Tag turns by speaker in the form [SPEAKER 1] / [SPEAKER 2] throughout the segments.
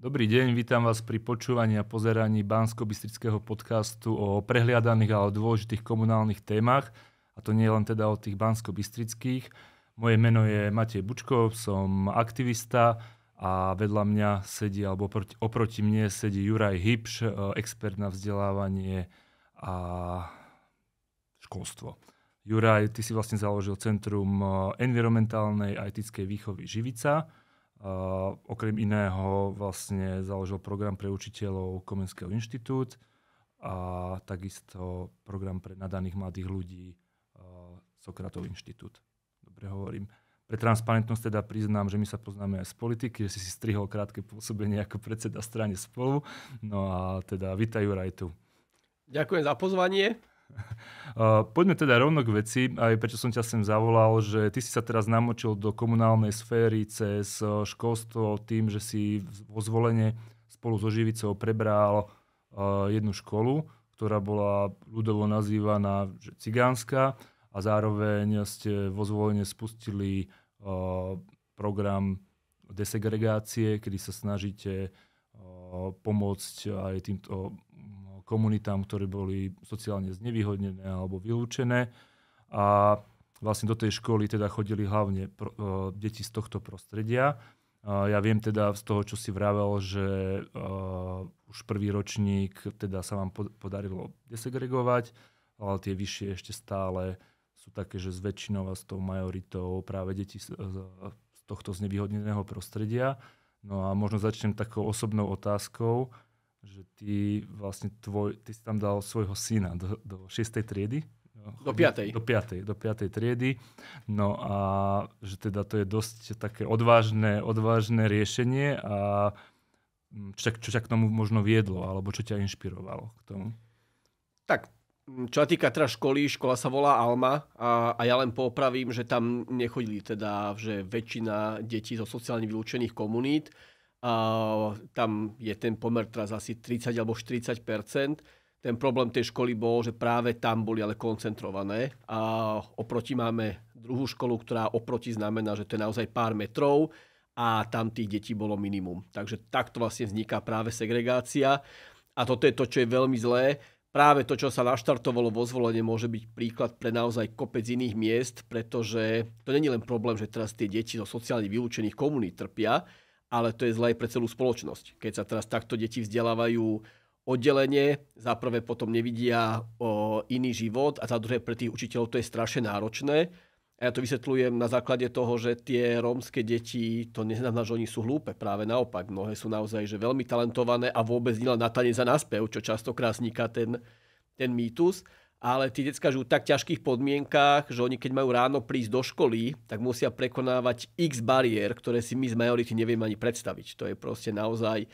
[SPEAKER 1] Dobrý deň, vítam vás pri počúvaní a pozeraní Banskobystrického podcastu o prehliadaných a dôležitých komunálnych témach. A to nie len teda o tých banskobystrických. Moje meno je Matej Bučko, som aktivista a vedľa mňa sedí, alebo oproti mne sedí Juraj Hybš, expert na vzdelávanie a školstvo. Juraj, ty si vlastne založil Centrum environmentálnej a etickej výchovy Živica. Okrem iného vlastne založil program pre učiteľov Komenského inštitút a takisto program pre nadaných mladých ľudí Sokratov inštitút. Dobre hovorím. Pre transparentnosť teda priznám, že my sa poznáme aj z politiky, že si strihol krátke pôsobenie ako predseda strane Spolu. No a teda vítaj Juraj tu.
[SPEAKER 2] Ďakujem za pozvanie.
[SPEAKER 1] Poďme teda rovno k veci, aj prečo som ťa sem zavolal, že ty si sa teraz namočil do komunálnej sféry cez školstvo tým, že si vo Zvolene spolu so Živicou prebral jednu školu, ktorá bola ľudovo nazývaná cigánska a zároveň ste vo Zvolene spustili program desegregácie, kedy sa snažíte pomôcť aj týmto komunitám, ktoré boli sociálne znevýhodnené alebo vylúčené. A vlastne do tej školy teda chodili hlavne deti z tohto prostredia. Ja viem teda z toho, čo si vravel, že už prvý ročník teda sa vám podarilo desegregovať, ale tie vyššie ešte stále sú také, že s väčšinou a s tou majoritou práve deti z tohto znevýhodneného prostredia. No a možno začnem takou osobnou otázkou, že ty vlastne ty si tam dal svojho syna do 6. triedy?
[SPEAKER 2] Do 5.
[SPEAKER 1] Do 5. triedy. No a že teda to je dosť také odvážne riešenie a čo ťa k tomu možno viedlo, alebo čo ťa inšpirovalo k tomu?
[SPEAKER 2] Tak, čo sa týka teda škola sa volá Alma a ja len popravím, že tam nechodili teda, že väčšina detí zo sociálne vylúčených komunít. Tam je ten pomer teraz asi 30 alebo 40%. Ten problém tej školy bol, že práve tam boli ale koncentrované. A oproti máme druhú školu, ktorá oproti znamená, že to je naozaj pár metrov a tam tých detí bolo minimum. Takže takto vlastne vzniká práve segregácia. A toto je to, čo je veľmi zlé. Práve to, čo sa naštartovalo vo Zvolene, môže byť príklad pre naozaj kopec iných miest, pretože to nie je len problém, že teraz tie deti zo sociálne vylúčených komunít trpia, ale to je zlé pre celú spoločnosť. Keď sa teraz takto deti vzdelávajú oddelenie, za prvé potom nevidia iný život a za druhé pre tých učiteľov to je strašne náročné. A ja to vysvetľujem na základe toho, že tie rómske deti, to neznamená, že oni sú hlúpe, práve naopak. Mnohé sú naozaj že veľmi talentované a vôbec nie len na tanec a na spev, čo častokrát vzniká ten mýtus. Ale tí decká žijú v tak ťažkých podmienkách, že oni keď majú ráno prísť do školy, tak musia prekonávať x bariér, ktoré si my z majority nevieme ani predstaviť. To je proste naozaj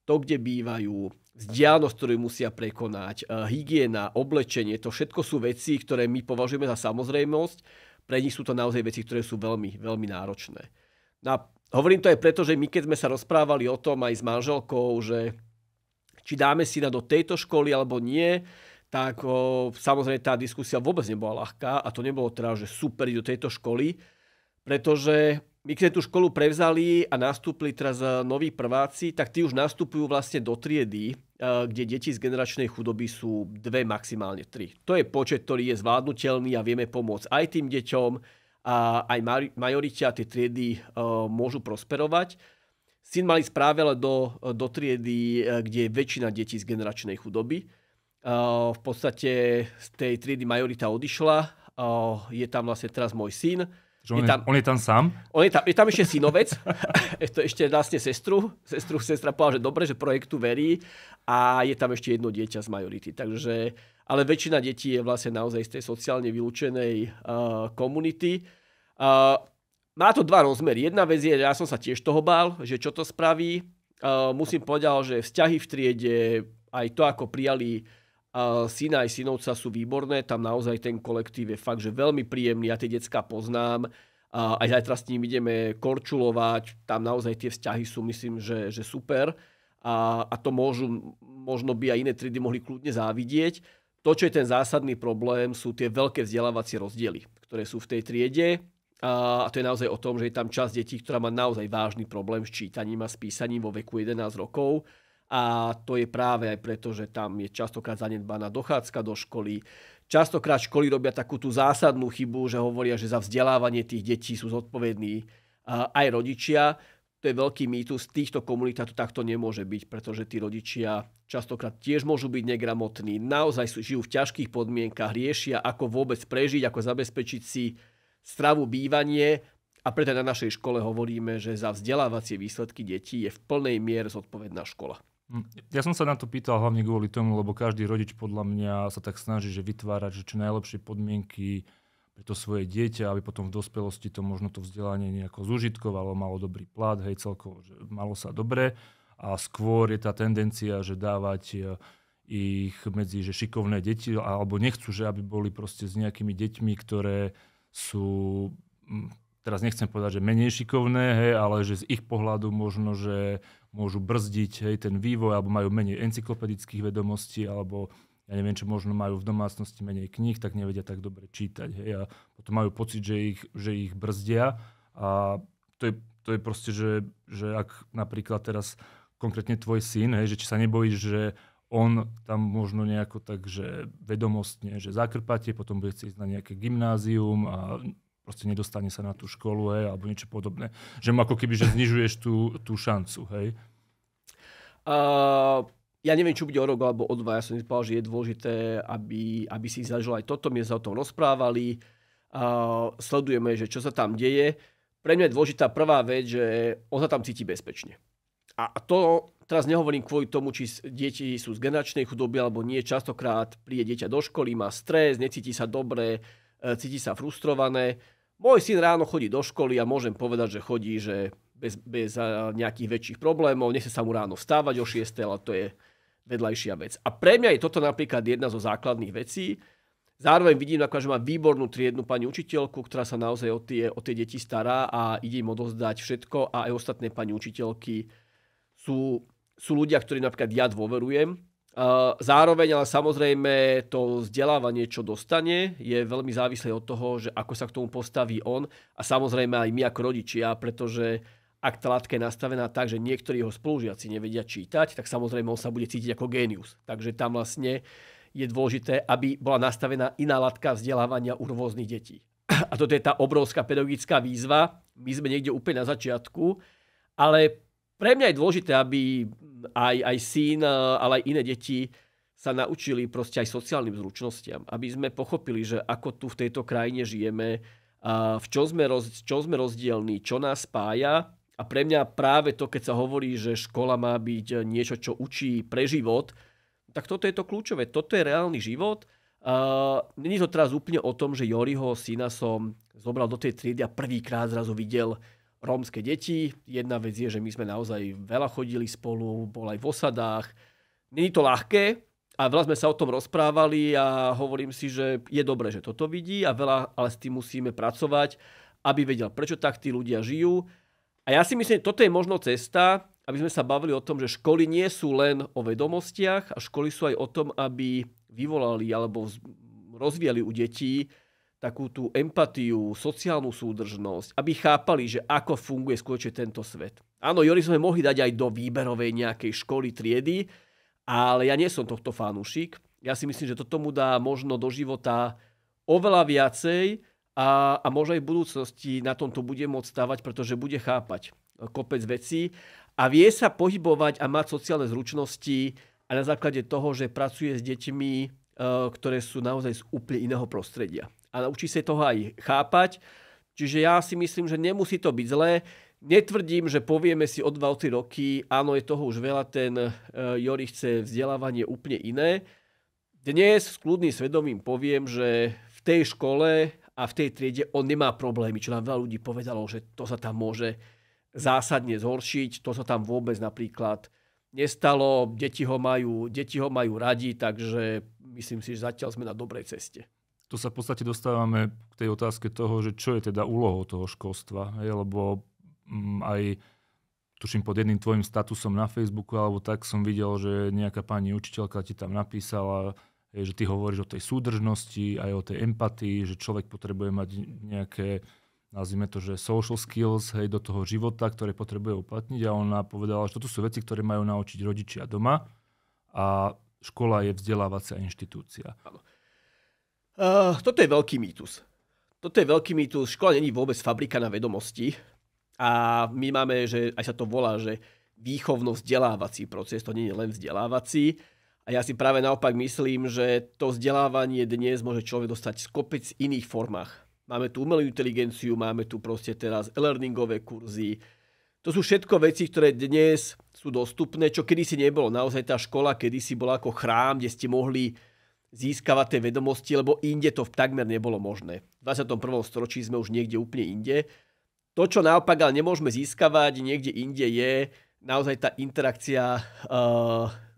[SPEAKER 2] to, kde bývajú, vzdialenosť, ktorú musia prekonať, hygiena, oblečenie, to všetko sú veci, ktoré my považujeme za samozrejmosť. Pre nich sú to naozaj veci, ktoré sú veľmi, veľmi náročné. No a hovorím to aj preto, že my keď sme sa rozprávali o tom aj s manželkou, že či dáme syna do tejto školy alebo nie, tak samozrejme tá diskusia vôbec nebola ľahká a to nebolo teda, že super ísť do tejto školy, pretože my keď tú školu prevzali a nastúpili teraz noví prváci, tak tí už nastupujú vlastne do triedy, kde deti z generačnej chudoby sú 2, maximálne 3. To je počet, ktorý je zvládnutelný a vieme pomôcť aj tým deťom a aj majorite a tie triedy môžu prosperovať. Syn mali práve do triedy, kde je väčšina detí z generačnej chudoby. V podstate z tej triedy majorita odišla. Je tam vlastne teraz môj syn.
[SPEAKER 1] On je tam sám?
[SPEAKER 2] Je tam ešte synovec. Ešte vlastne sestra povedala, že dobre, že projektu verí. A je tam ešte jedno dieťa z majority. Takže, ale väčšina detí je vlastne naozaj z tej sociálne vylúčenej komunity. Má to dva rozmery. Jedna vec je, ja som sa tiež toho bál, že čo to spraví. Musím povedať, že vzťahy v triede, aj to, ako prijali syna aj synovca sú výborné, tam naozaj ten kolektív je fakt, že veľmi príjemný, ja tie decká poznám, aj zajtra s ním ideme korčulovať, tam naozaj tie vzťahy sú, myslím, že super a to možno by aj iné triedy mohli kľudne závidieť. To, čo je ten zásadný problém, sú tie veľké vzdelávacie rozdiely, ktoré sú v tej triede. A to je naozaj o tom, že je tam časť detí, ktorá má naozaj vážny problém s čítaním a s písaním vo veku 11 rokov. A to je práve aj preto, že tam je častokrát zanedbaná dochádzka do školy. Častokrát školy robia takú tú zásadnú chybu, že hovoria, že za vzdelávanie tých detí sú zodpovední aj rodičia. To je veľký mýtus. Z týchto komunít to takto nemôže byť, pretože tí rodičia častokrát tiež môžu byť negramotní. Naozaj žijú v ťažkých podmienkach, riešia, ako vôbec prežiť, ako zabezpečiť si stravu, bývanie, a preto na našej škole hovoríme, že za vzdelávacie výsledky detí je v plnej miere zodpovedná škola.
[SPEAKER 1] Ja som sa na to pýtal hlavne kvôli tomu, lebo každý rodič podľa mňa sa tak snaží, že vytvárať čo najlepšie podmienky pre to svoje dieťa, aby potom v dospelosti to možno to vzdelanie nejako zužitkovalo, malo dobrý plat, hej, celkovo, že malo sa dobre, a skôr je tá tendencia, že dávať ich medzi že šikovné deti, alebo nechcú, že aby boli proste s nejakými deťmi, ktoré sú, teraz nechcem povedať, že menej šikovné, hej, ale že z ich pohľadu možno, že môžu brzdiť, hej, ten vývoj, alebo majú menej encyklopedických vedomostí, alebo ja neviem, čo možno majú v domácnosti menej kníh, tak nevedia tak dobre čítať. Hej, a potom majú pocit, že ich brzdia. A to je proste, že ak napríklad teraz konkrétne tvoj syn, hej, že či sa nebojíš, že on tam možno nejako tak, že vedomostne, že zakrpatie, potom bude chcieť ísť na nejaké gymnázium a proste nedostane sa na tú školu, hej, alebo niečo podobné. Že mu ako keby, že znižuješ tú šancu, hej?
[SPEAKER 2] Ja neviem, čo bude o rok alebo o 2. Ja som si povedal, že je dôležité, aby si zažil aj toto. My sa o tom rozprávali. Sledujeme, že čo sa tam deje. Pre mňa je dôležitá prvá vec, že on sa tam cíti bezpečne. A to teraz nehovorím kvôli tomu, či deti sú z generačnej chudoby alebo nie. Častokrát príde dieťa do školy, má stres, necíti sa dobre, cíti sa frustrované. Môj syn ráno chodí do školy a môžem povedať, že chodí že bez nejakých väčších problémov. Nechce sa mu ráno vstávať o 6, ale to je vedľajšia vec. A pre mňa je toto napríklad jedna zo základných vecí. Zároveň vidím, že má výbornú triednu pani učiteľku, ktorá sa naozaj o tie deti stará a ide im odozdať všetko, a aj ostatné pani učiteľky sú ľudia, ktorí napríklad ja dôverujem. Zároveň, ale samozrejme, to vzdelávanie, čo dostane, je veľmi závislé od toho, že ako sa k tomu postaví on, a samozrejme aj my ako rodičia, pretože ak tá látka je nastavená tak, že niektorí jeho spolužiaci nevedia čítať, tak samozrejme on sa bude cítiť ako génius. Takže tam vlastne je dôležité, aby bola nastavená iná látka vzdelávania u rôznych detí. A toto je tá obrovská pedagogická výzva. My sme niekde úplne na začiatku, ale pre mňa je dôležité, aby aj syn, ale aj iné deti sa naučili proste aj sociálnym zručnostiam. Aby sme pochopili, že ako tu v tejto krajine žijeme, v čom sme rozdielní, čo nás spája. A pre mňa práve to, keď sa hovorí, že škola má byť niečo, čo učí pre život, tak toto je to kľúčové. Toto je reálny život. Není to teraz úplne o tom, že Joriho syna som zobral do tej triedy a prvýkrát zrazu videl rómske deti. Jedna vec je, že my sme naozaj veľa chodili spolu, bol aj v osadách. Není to ľahké a veľa sme sa o tom rozprávali a hovorím si, že je dobré, že toto vidí, a veľa ale s tým musíme pracovať, aby vedel, prečo tak tí ľudia žijú. A ja si myslím, že toto je možno cesta, aby sme sa bavili o tom, že školy nie sú len o vedomostiach, a školy sú aj o tom, aby vyvolali alebo rozvíjali u detí takú tú empatiu, sociálnu súdržnosť, aby chápali, že ako funguje skutočne tento svet. Áno, Jori sme mohli dať aj do výberovej nejakej školy, triedy, ale ja nie som tohto fanúšik. Ja si myslím, že toto mu dá možno do života oveľa viacej, a možno aj v budúcnosti na tomto bude môcť stavať, pretože bude chápať kopec vecí a vie sa pohybovať a mať sociálne zručnosti a na základe toho, že pracuje s deťmi, ktoré sú naozaj z úplne iného prostredia. A naučí sa toho aj chápať. Čiže ja si myslím, že nemusí to byť zlé. Netvrdím, že povieme si o 2-3 roky, áno, je toho už veľa, ten Jori chce vzdelávanie úplne iné. Dnes s kľudným svedomím poviem, že v tej škole a v tej triede on nemá problémy, čo nám veľa ľudí povedalo, že to sa tam môže zásadne zhoršiť. To sa tam vôbec napríklad nestalo. Deti ho majú radi, takže myslím si, že zatiaľ sme na dobrej ceste.
[SPEAKER 1] Tu sa v podstate dostávame k tej otázke toho, že čo je teda úlohou toho školstva. Lebo aj tuším pod jedným tvojim statusom na Facebooku alebo tak som videl, že nejaká pani učiteľka ti tam napísala, že ty hovoríš o tej súdržnosti, aj o tej empatii, že človek potrebuje mať nejaké nazvime to, že social skills, hej, do toho života, ktoré potrebuje uplatniť. A ona povedala, že toto sú veci, ktoré majú naučiť rodičia doma a škola je vzdelávacia inštitúcia.
[SPEAKER 2] Toto je veľký mýtus. Škola není vôbec fabrika na vedomosti. A my máme, že aj sa to volá, že výchovno-vzdelávací proces, to nie je len vzdelávací. A ja si práve naopak myslím, že to vzdelávanie dnes môže človek dostať v kopec iných formách. Máme tu umelú inteligenciu, máme tu proste teraz e-learningové kurzy. To sú všetko veci, ktoré dnes sú dostupné, čo kedysi nebolo. Naozaj tá škola kedysi bola ako chrám, kde ste mohli získavať tie vedomosti, lebo inde to takmer nebolo možné. V 21. storočí sme už niekde úplne inde. To, čo naopak ale nemôžeme získavať niekde inde, je naozaj tá interakcia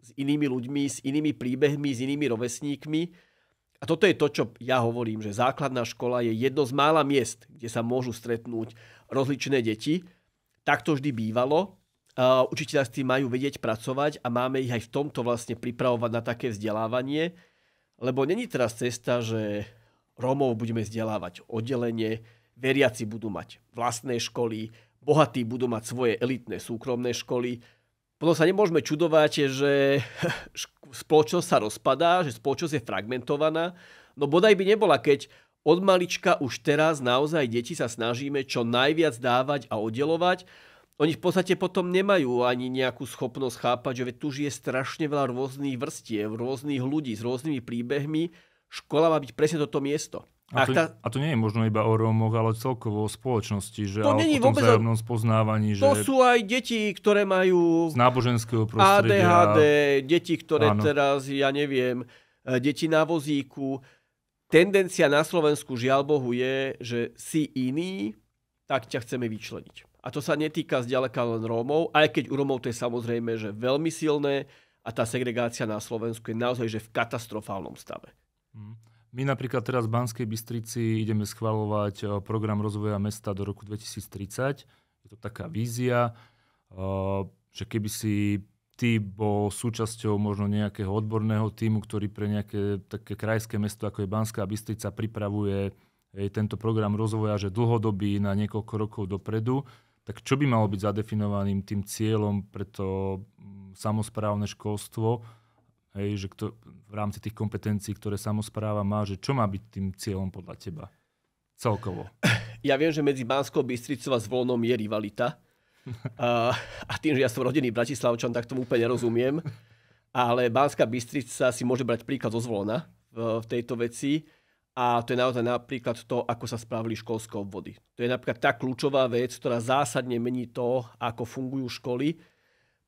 [SPEAKER 2] s inými ľuďmi, s inými príbehmi, s inými rovesníkmi. A toto je to, čo ja hovorím, že základná škola je jedno z mála miest, kde sa môžu stretnúť rozličné deti. Tak to vždy bývalo. Učitelia s tým majú vedieť pracovať a máme ich aj v tomto vlastne pripravovať na také vzdelávanie. Lebo není teraz cesta, že Rómov budeme vzdelávať oddelenie, veriaci budú mať vlastné školy, bohatí budú mať svoje elitné súkromné školy. Potom sa nemôžeme čudovať, že spoločnosť sa rozpadá, že spoločnosť je fragmentovaná. No bodaj by nebola, keď od malička už teraz naozaj deti sa snažíme čo najviac dávať a oddelovať. Oni v podstate potom nemajú ani nejakú schopnosť chápať, že tu žije strašne veľa rôznych vrstiev, rôznych ľudí s rôznymi príbehmi. Škola má byť presne toto miesto.
[SPEAKER 1] A to nie je možno iba o Rómoch, ale celkovo o spoločnosti, že
[SPEAKER 2] to
[SPEAKER 1] o tom vzájomnom spoznávaní.
[SPEAKER 2] To sú aj deti, ktoré majú
[SPEAKER 1] z náboženského prostredia.
[SPEAKER 2] ADHD, deti, ktoré teraz, ja neviem, deti na vozíku. Tendencia na Slovensku, žiaľ Bohu, je, že si iný, tak ťa chceme vyčleniť. A to sa netýka zďaleka len Rómov, aj keď u Rómov to je samozrejme, že veľmi silné a tá segregácia na Slovensku je naozaj že v katastrofálnom stave.
[SPEAKER 1] My napríklad teraz v Banskej Bystrici ideme schvaľovať program rozvoja mesta do roku 2030. Je to taká vízia, že keby si ty bol súčasťou možno nejakého odborného tímu, ktorý pre nejaké také krajské mesto, ako je Banská Bystrica, pripravuje tento program rozvoja, že dlhodobý na niekoľko rokov dopredu, tak čo by malo byť zadefinovaným tým cieľom pre to samosprávne školstvo, že v rámci tých kompetencií, ktoré samospráva má, že čo má byť tým cieľom podľa teba celkovo?
[SPEAKER 2] Ja viem, že medzi Banskou Bystricou a Zvolnom je rivalita. A tým, že ja som rodený Bratislavčan, tak tomu úplne nerozumiem. Ale Banská Bystrica si môže brať príklad zo Zvolna v tejto veci. A to je naozaj napríklad to, ako sa spravili školské obvody. To je napríklad tá kľúčová vec, ktorá zásadne mení to, ako fungujú školy.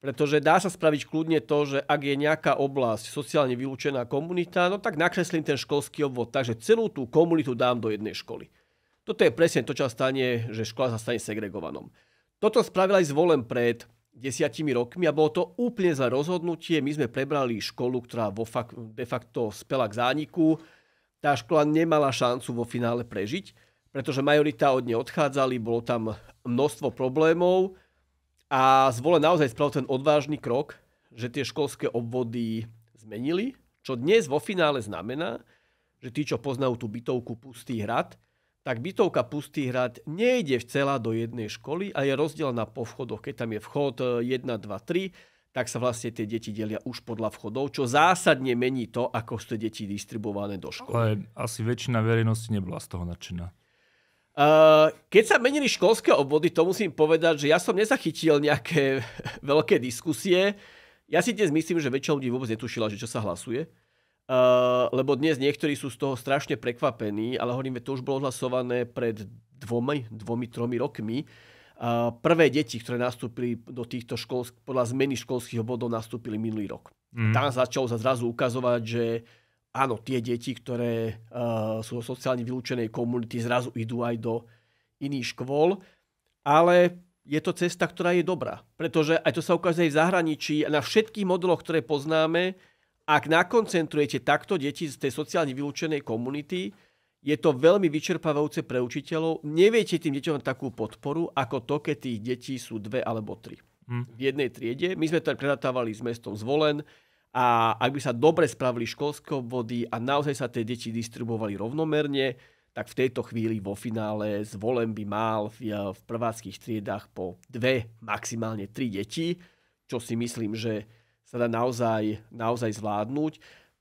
[SPEAKER 2] Pretože dá sa spraviť kľudne to, že ak je nejaká oblasť sociálne vylúčená komunita, no tak nakreslím ten školský obvod, takže celú tú komunitu dám do jednej školy. Toto je presne to, čo stane, že škola sa stane segregovanou. Toto spravil aj Zvolen pred 10 rokmi a bolo to úplne za rozhodnutie. My sme prebrali školu, ktorá de facto spela k zániku. Tá škola nemala šancu vo finále prežiť, pretože majorita od nej odchádzali, bolo tam množstvo problémov a Zvolen naozaj spravil ten odvážny krok, že tie školské obvody zmenili, čo dnes vo finále znamená, že tí, čo poznajú tú bytovku Pustý hrad, tak bytovka Pustý hrad nejde celá do jednej školy a je rozdelená po vchodoch. Keď tam je vchod 1, 2, 3, tak sa vlastne tie deti delia už podľa vchodov, čo zásadne mení to, ako sú tie deti distribuované do školy.
[SPEAKER 1] Ale asi väčšina verejnosti nebola z toho nadšená.
[SPEAKER 2] Keď sa menili školské obvody, to musím povedať, že ja som nezachytil nejaké veľké diskusie. Ja si dnes myslím, že väčšina ľudí vôbec netušila, že čo sa hlasuje. Lebo dnes niektorí sú z toho strašne prekvapení, ale hovoríme, to už bolo hlasované pred 2-3 rokmi. Prvé deti, ktoré nastúpili do týchto škôl, podľa zmeny školských obvodov nastúpili minulý rok. Tam začalo sa zrazu ukazovať, že áno, tie deti, ktoré sú zo sociálne vylúčenej komunity, zrazu idú aj do iných škôl. Ale je to cesta, ktorá je dobrá. Pretože aj to sa ukazuje v zahraničí a na všetkých modeloch, ktoré poznáme, ak nakoncentrujete takto deti z tej sociálne vylúčenej komunity, je to veľmi vyčerpávajúce pre učiteľov. Neviete tým deťom takú podporu, ako to, keď tých detí sú 2 alebo 3 v jednej triede. My sme to predratávali s mestom Zvolen a ak by sa dobre spravili školské obvody a naozaj sa tie deti distribuovali rovnomerne, tak v tejto chvíli vo finále Zvolen by mal v prváckých triedách po 2, maximálne 3 deti, čo si myslím, že sa dá naozaj zvládnuť.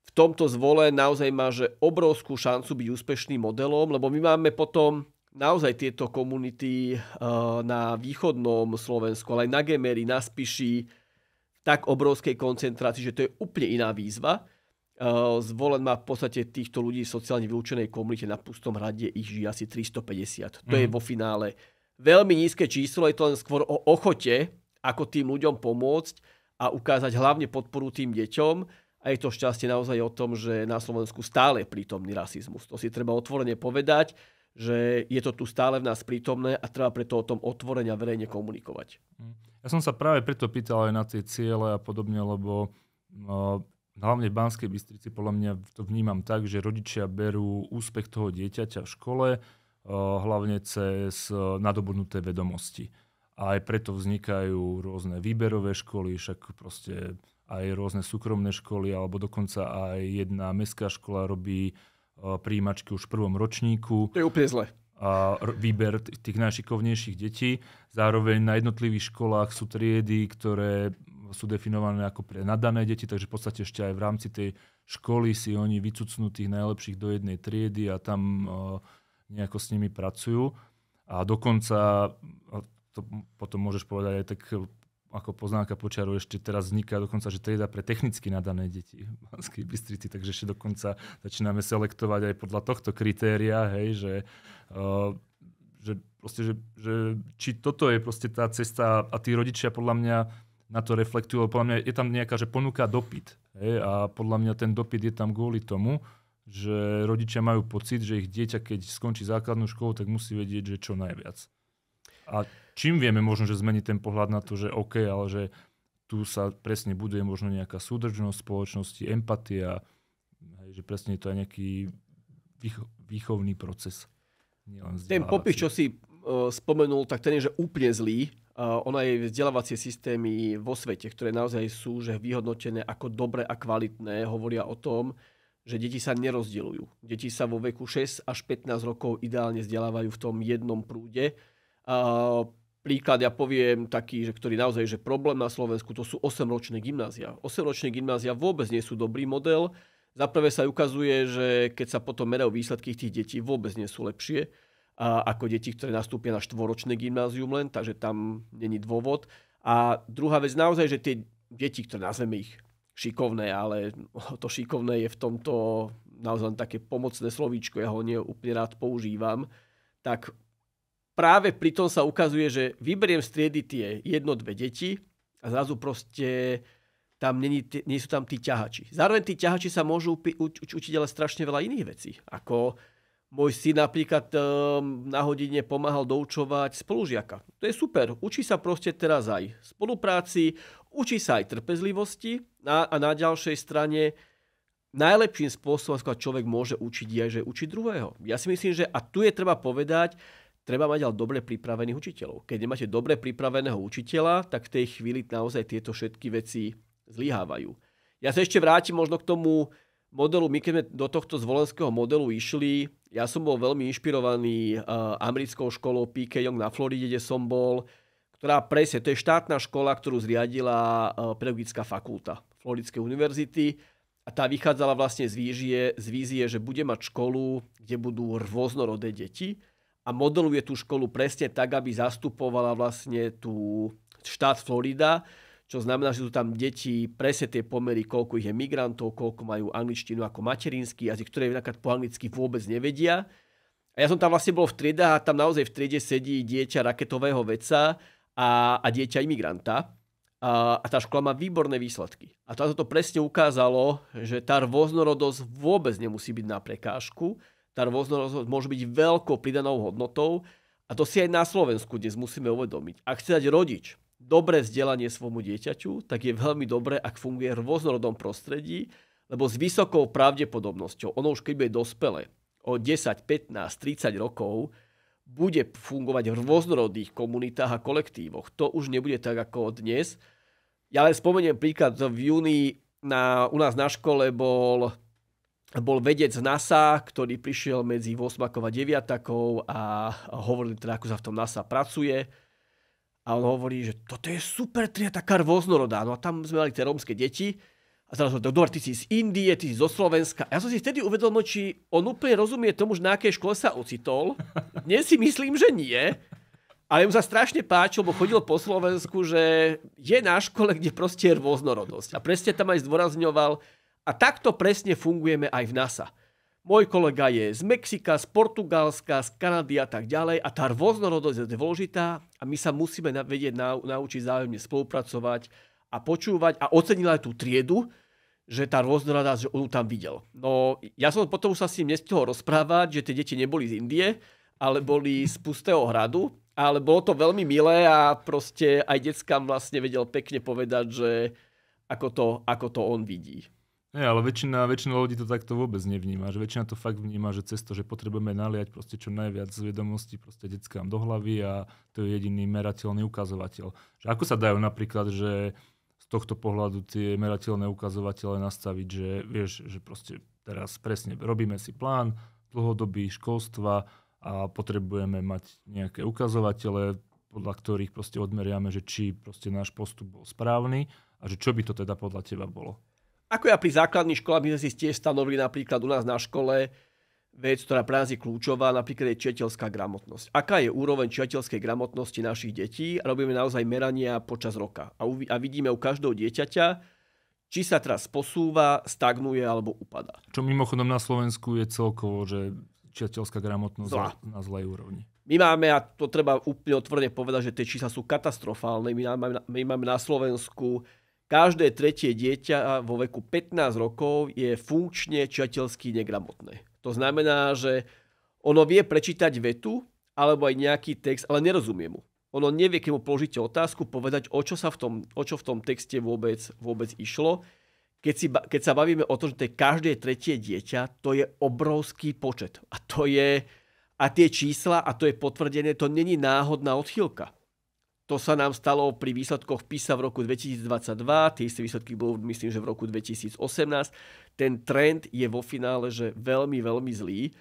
[SPEAKER 2] V tomto Zvolen naozaj má že obrovskú šancu byť úspešným modelom, lebo my máme potom naozaj tieto komunity na východnom Slovensku, ale aj na Gemeri, na Spiši, tak obrovskej koncentrácii, že to je úplne iná výzva. Zvolen má v podstate týchto ľudí v sociálne vylúčenej komunite na Pustom Hrade, ich žije asi 350. To je vo finále veľmi nízke číslo, je to len skôr o ochote, ako tým ľuďom pomôcť a ukázať hlavne podporu tým deťom. A je to šťastie naozaj o tom, že na Slovensku stále je prítomný rasizmus. To si treba otvorene povedať, že je to tu stále v nás prítomné a treba preto o tom otvorene a verejne komunikovať.
[SPEAKER 1] Ja som sa práve preto pýtal aj na tie ciele a podobne, lebo hlavne v Banskej Bystrici podľa mňa to vnímam tak, že rodičia berú úspech toho dieťaťa v škole hlavne cez nadobudnuté vedomosti. A aj preto vznikajú rôzne výberové školy, však proste aj rôzne súkromné školy, alebo dokonca aj jedna mestská škola robí prijímačky už v prvom ročníku.
[SPEAKER 2] To je úplne zle.
[SPEAKER 1] A výber tých najšikovnejších detí. Zároveň na jednotlivých školách sú triedy, ktoré sú definované ako pre nadané deti, takže v podstate ešte aj v rámci tej školy si oni vycucnú tých najlepších do jednej triedy a tam nejako s nimi pracujú. A dokonca, to potom môžeš povedať aj tak ako poznámka počiaru, ešte teraz vzniká dokonca, že trieda pre technicky nadané deti v Banskej Bystrici, takže ešte dokonca začíname selektovať aj podľa tohto kritéria, hej, že či toto je proste tá cesta a tí rodičia podľa mňa na to reflektujú, podľa mňa je tam nejaká, že ponúka dopyt, hej, a podľa mňa ten dopyt je tam kvôli tomu, že rodičia majú pocit, že ich dieťa, keď skončí základnú školu, tak musí vedieť, že čo najviac. A čím vieme možno, že zmeniť ten pohľad na to, že OK, ale že tu sa presne buduje možno nejaká súdržnosť spoločnosti, empatia, hej, že presne je to aj nejaký výchovný proces.
[SPEAKER 2] Ten popis, čo si spomenul, tak ten je že úplne zlý. Ono aj vzdelávacie systémy vo svete, ktoré naozaj sú že vyhodnotené ako dobré a kvalitné, hovoria o tom, že deti sa nerozdeľujú. Deti sa vo veku 6 až 15 rokov ideálne vzdelávajú v tom jednom prúde. Príklad ja poviem taký, že ktorý naozaj, že problém na Slovensku, to sú 8-ročné gymnázia. 8-ročné gymnázia vôbec nie sú dobrý model. Za prvé sa ukazuje, že keď sa potom merajú výsledky tých detí, vôbec nie sú lepšie ako deti, ktoré nastúpia na 4-ročné gymnázium len, takže tam není dôvod. A druhá vec naozaj, že tie deti, ktoré nazveme ich šikovné, ale to šikovné je v tomto naozaj také pomocné slovíčko, ja ho neúplne rád používam, tak práve pri tom sa ukazuje, že vyberiem z triedy tie 1-2 deti a zrazu proste tam nie sú tam tí ťahači. Zároveň tí ťahači sa môžu učiť ale strašne veľa iných vecí. Ako môj syn napríklad na hodine pomáhal doučovať spolužiaka. To je super. Učí sa proste teraz aj spolupráci, učí sa aj trpezlivosti a na ďalšej strane najlepším spôsobom, ako človek môže učiť, je, že učí druhého. Ja si myslím, že a tu je treba povedať, treba mať ale dobre pripravených učiteľov. Keď nemáte dobre pripraveného učiteľa, tak v tej chvíli naozaj tieto všetky veci zlyhávajú. Ja sa ešte vrátim možno k tomu modelu. My keď sme do tohto zvolenského modelu išli, ja som bol veľmi inšpirovaný americkou školou P.K. Young na Floride, kde som bol, ktorá presne, to je štátna škola, ktorú zriadila pedagogická fakulta Floridskej univerzity a tá vychádzala vlastne z vízie, že bude mať školu, kde budú rôznorodé deti a modeluje tú školu presne tak, aby zastupovala vlastne tú štát Florida, čo znamená, že sú tam deti, presne tie pomery, koľko ich je migrantov, koľko majú angličtinu ako materinský jazyk, ktoré napríklad po anglicky vôbec nevedia. A ja som tam vlastne bol v triedách a tam naozaj v triede sedí dieťa raketového vedca a dieťa imigranta. A tá škola má výborné výsledky. A to presne ukázalo, že tá rôznorodosť vôbec nemusí byť na prekážku. Tá rôznorodosť môže byť veľkou pridanou hodnotou. A to si aj na Slovensku dnes musíme uvedomiť. Ak chce dať rodič dobré vzdelanie svojmu dieťaťu, tak je veľmi dobré, ak funguje v rôznorodom prostredí, lebo s vysokou pravdepodobnosťou, ono už keď bude dospelé, o 10, 15, 30 rokov, bude fungovať v rôznorodých komunitách a kolektívoch. To už nebude tak ako dnes. Ja len spomeniem príklad, v júni u nás na škole bol bol vedec z NASA, ktorý prišiel medzi 8 a 9 a hovorili teda, ako sa v tom NASA pracuje. A on hovorí, že toto je super trieda, taká rôznorodá. No a tam sme mali tie rómske deti. A zrazu, dobre, ty si z Indie, ty si zo Slovenska. Ja som si vtedy uvedomil, či on úplne rozumie tomu, že na akej škole sa ocitol. Dnes si myslím, že nie. Ale mu sa strašne páčilo, bo chodil po Slovensku, že je na škole, kde proste je rôznorodosť. A presne tam aj zdôrazňoval. A takto presne fungujeme aj v NASA. Môj kolega je z Mexika, z Portugalska, z Kanady a tak ďalej. A tá rôznorodosť je dôležitá a my sa musíme vedieť naučiť vzájomne spolupracovať a počúvať. A ocenil aj tú triedu, že tá rôznorodosť, že on tam videl. No, ja som potom sa s ním nestihol rozprávať, že tie deti neboli z Indie, ale boli z Pustého hradu. Ale bolo to veľmi milé a proste aj deckám vlastne vedel pekne povedať, že ako to on vidí.
[SPEAKER 1] Nie, ale väčšina ľudí to takto vôbec nevníma. Že väčšina to fakt vníma, že cez to, že potrebujeme naliať proste čo najviac vedomostí proste deckám do hlavy a to je jediný merateľný ukazovateľ. Že ako sa dajú napríklad, že z tohto pohľadu tie merateľné ukazovatele nastaviť, že vieš, že proste teraz presne robíme si plán dlhodobý školstva a potrebujeme mať nejaké ukazovatele, podľa ktorých proste odmeriame, že či proste náš postup bol správny a že čo by to teda podľa teba bolo.
[SPEAKER 2] Ako ja pri základných školách, my sme si tiež stanovili napríklad u nás na škole vec, ktorá pre nás je kľúčová, napríklad je čitateľská gramotnosť. Aká je úroveň čitateľskej gramotnosti našich detí? Robíme naozaj merania počas roka. A vidíme u každého dieťaťa, či sa teraz posúva, stagnuje alebo upadá.
[SPEAKER 1] Čo mimochodom na Slovensku je celkovo, že čitateľská gramotnosť na zlej úrovni.
[SPEAKER 2] My máme, a to treba úplne otvorene povedať, že tie čísla sú katastrofálne. My máme na Slovensku každé tretie dieťa vo veku 15 rokov je funkčne čitateľsky negramotné. To znamená, že ono vie prečítať vetu alebo aj nejaký text, ale nerozumie mu. Ono nevie, keď mu položíte otázku, povedať, o čo v tom texte vôbec išlo. Keď sa bavíme o tom, že to je každé tretie dieťa, to je obrovský počet. A tie čísla, a to je potvrdené, to není náhodná odchýlka. To sa nám stalo pri výsledkoch PISA v roku 2022, tie isté výsledky boli, myslím, že v roku 2018. Ten trend je vo finále, že veľmi, veľmi zlý.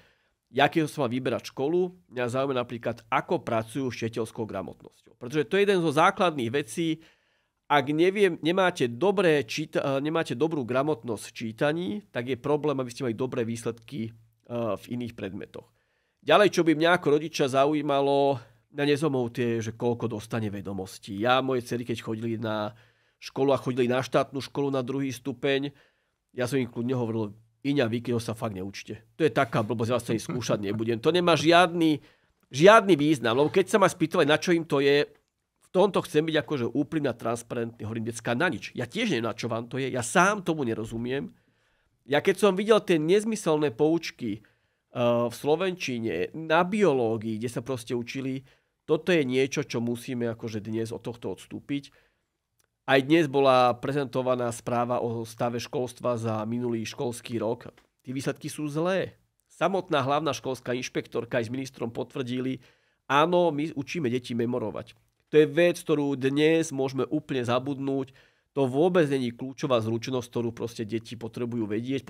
[SPEAKER 2] Ja keď som mal vyberať školu, mňa zaujíma napríklad, ako pracujú s čitateľskou gramotnosťou. Pretože to je jeden zo základných vecí. Ak nemáte dobrú gramotnosť v čítaní, tak je problém, aby ste mali dobré výsledky v iných predmetoch. Ďalej, čo by mňa ako rodiča zaujímalo, mňa nezomov tie, že koľko dostane vedomostí. Moje dcery, keď chodili na školu a chodili na štátnu školu na 2. stupeň, ja som im kľudne hovoril, Iňa, vy, keď sa fakt neučte. To je taká blbosť, ja sa ani skúšať nebudem. To nemá žiadny význam, lebo keď sa ma spýtali, na čo im to je, v tomto chcem byť akože úplne transparentný, hovorím, decká, na nič. Ja tiež neviem, na čo vám to je, ja sám tomu nerozumiem. Ja keď som videl tie nezmyselné poučky v slovenčine, na biológii, kde sa proste učili, toto je niečo, čo musíme akože dnes od tohto odstúpiť. Aj dnes bola prezentovaná správa o stave školstva za minulý školský rok. Tí výsledky sú zlé. Samotná hlavná školská inšpektorka aj s ministrom potvrdili, áno, my učíme deti memorovať. To je vec, ktorú dnes môžeme úplne zabudnúť. To vôbec není kľúčová zručnosť, ktorú proste deti potrebujú vedieť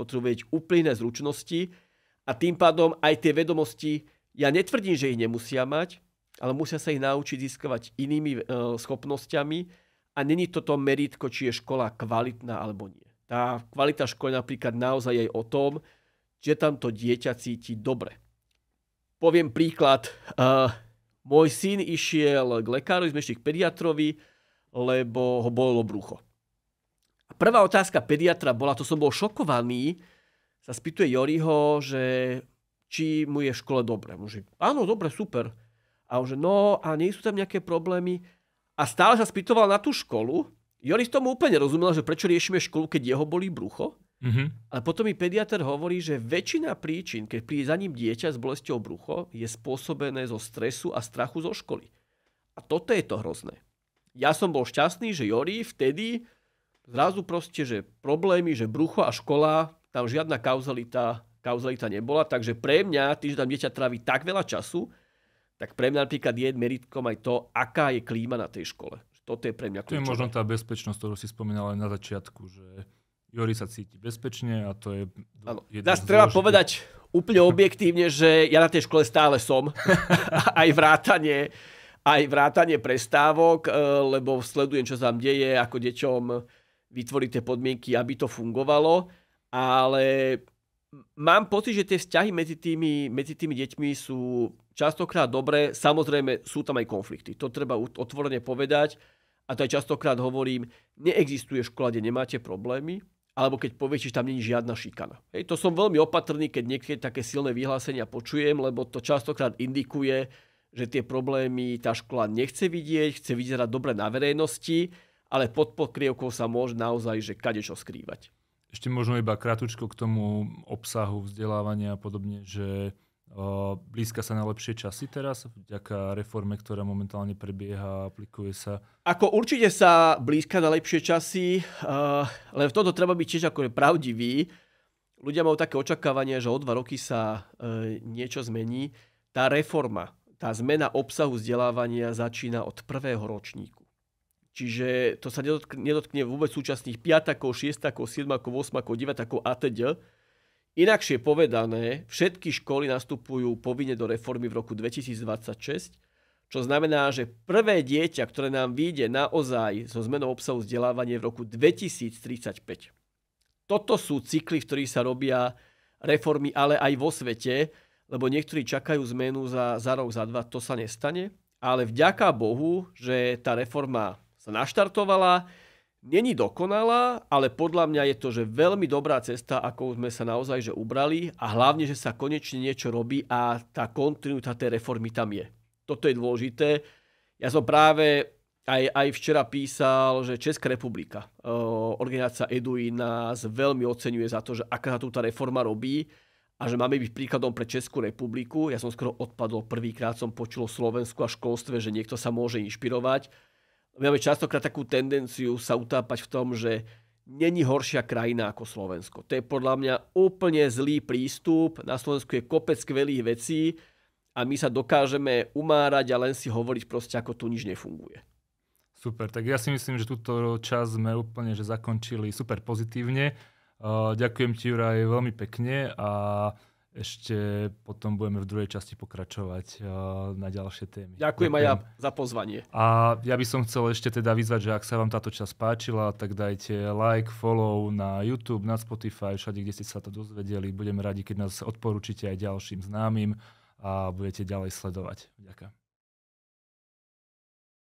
[SPEAKER 2] úplne zručnosti a tým pádom aj tie vedomosti, ja netvrdím, že ich nemusia mať, ale musia sa ich naučiť získavať inými schopnosťami a není toto meritko, či je škola kvalitná alebo nie. Tá kvalita školy napríklad naozaj je o tom, že tam to dieťa cíti dobre. Poviem príklad. Môj syn išiel k lekárovi, sme išli k pediatrovi, lebo ho bolelo brucho. A prvá otázka pediatra bola, to som bol šokovaný, sa spýtuje Joriho, že či mu je v škole dobre. Môže, áno, dobre, super. A on že, no a nie sú tam nejaké problémy. A stále sa spýtoval na tú školu. Joris tomu úplne rozumel, že prečo riešime školu, keď jeho bolí brucho. Mm-hmm. Ale potom mi pediatr hovorí, že väčšina príčin, keď príde za ním dieťa s bolesťou brucho, je spôsobené zo stresu a strachu zo školy. A toto je to hrozné. Ja som bol šťastný, že Jori vtedy zrazu proste, že problémy, že brucho a škola, tam žiadna kauzalita nebola. Takže pre mňa, tým, že tam dieťa trávi tak veľa času, tak pre mňa napríklad je meritkom aj to, aká je klíma na tej škole. Toto je pre mňa kľúčové.
[SPEAKER 1] To je možno tá bezpečnosť, ktorú si spomínal aj na začiatku, že Jori sa cíti bezpečne a to je
[SPEAKER 2] Áno. Nás treba povedať úplne objektívne, že ja na tej škole stále som. aj vrátanie prestávok, lebo sledujem, čo sa tam deje, ako deťom vytvoriť tie podmienky, aby to fungovalo. Ale mám pocit, že tie vzťahy medzi tými deťmi sú častokrát dobré. Samozrejme, sú tam aj konflikty. To treba otvorene povedať. A to aj častokrát hovorím, neexistuje škola, kde nemáte problémy, alebo keď poviete, že tam nie je žiadna šikana. Hej, to som veľmi opatrný, keď niekedy také silné vyhlásenia počujem, lebo to častokrát indikuje, že tie problémy tá škola nechce vidieť, chce vyzerať dobre na verejnosti, ale pod pokrievkou sa môže naozaj že kadečo skrývať.
[SPEAKER 1] Ešte možno iba krátko k tomu obsahu vzdelávania a podobne, že blízka sa na lepšie časy teraz vďaka reforme, ktorá momentálne prebieha a aplikuje sa?
[SPEAKER 2] Ako určite sa blízka na lepšie časy, len v tomto treba byť tiež ako pravdivý. Ľudia majú také očakávania, že o 2 roky sa niečo zmení. Tá reforma, tá zmena obsahu vzdelávania začína od 1. ročníku. Čiže to sa nedotkne vôbec súčasných 5, 6, 7, 8, 9 atď. Inakšie povedané, všetky školy nastupujú povinne do reformy v roku 2026, čo znamená, že prvé dieťa, ktoré nám vyjde naozaj so zmenou obsahu vzdelávania v roku 2035. Toto sú cykly, v ktorých sa robia reformy, ale aj vo svete, lebo niektorí čakajú zmenu za rok, za 2, to sa nestane. Ale vďaka Bohu, že tá reforma sa naštartovala, není dokonalá, ale podľa mňa je to že veľmi dobrá cesta, ako sme sa naozaj že ubrali a hlavne, že sa konečne niečo robí a tá kontinuita tej reformy tam je. Toto je dôležité. Ja som práve aj včera písal, že Česká republika, organizácia EDUI nás veľmi oceňuje za to, že aká sa tu tá reforma robí a že máme byť príkladom pre Českú republiku. Ja som skoro odpadol, prvýkrát som počul o Slovensku a školstve, že niekto sa môže inšpirovať. Máme častokrát takú tendenciu sa utápať v tom, že není horšia krajina ako Slovensko. To je podľa mňa úplne zlý prístup. Na Slovensku je kopec skvelých vecí a my sa dokážeme umárať a len si hovoriť proste, ako tu nič nefunguje.
[SPEAKER 1] Super, tak ja si myslím, že túto časť sme úplne že zakončili super pozitívne. Ďakujem ti, Juraj, veľmi pekne a ešte potom budeme v druhej časti pokračovať na ďalšie témy.
[SPEAKER 2] Ďakujem aj ja za pozvanie.
[SPEAKER 1] A ja by som chcel ešte teda vyzvať, že ak sa vám táto časť páčila, tak dajte like, follow na YouTube, na Spotify, všade, kde ste sa to dozvedeli. Budeme radi, keď nás odporúčite aj ďalším známym a budete ďalej sledovať. Ďakujem.